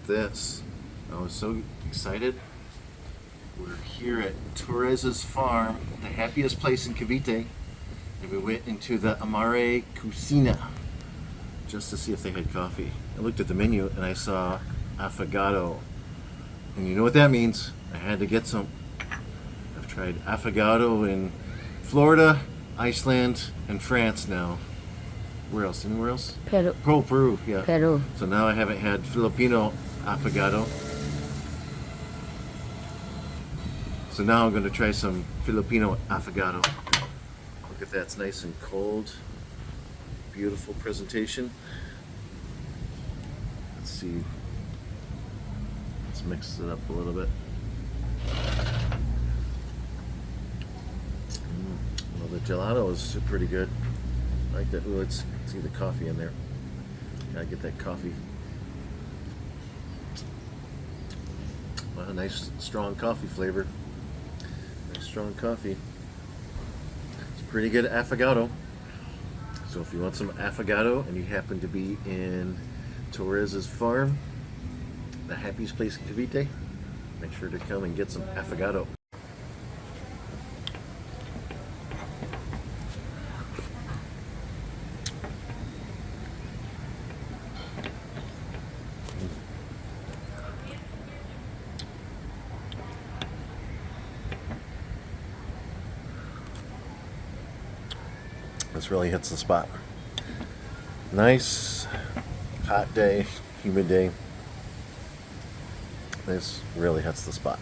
this. I was so excited. We're here at Torres's farm, the happiest place in Cavite. And we went into the Amare Cucina just to see if they had coffee. I looked at the menu and I saw Affogato. And you know what that means? I had to get some. I've tried Affogato in Florida, Iceland, and France now. Where else? Anywhere else? Peru. Oh, Peru, yeah. Peru. So now I haven't had Filipino Affogato. So now I'm going to try some Filipino Affogato. Look at that, it's nice and cold. Beautiful presentation. Let's see. Let's mix it up a little bit. Well, the gelato is pretty good. I like that. Ooh, let's see the coffee in there. Gotta get that coffee. Well, a nice strong coffee flavor. Nice strong coffee. It's pretty good Affogato. So if you want some Affogato and you happen to be in Torres's farm, the happiest place in Cavite, make sure to come and get some Affogato. This really hits the spot. Nice, hot day, humid day. This really hits the spot.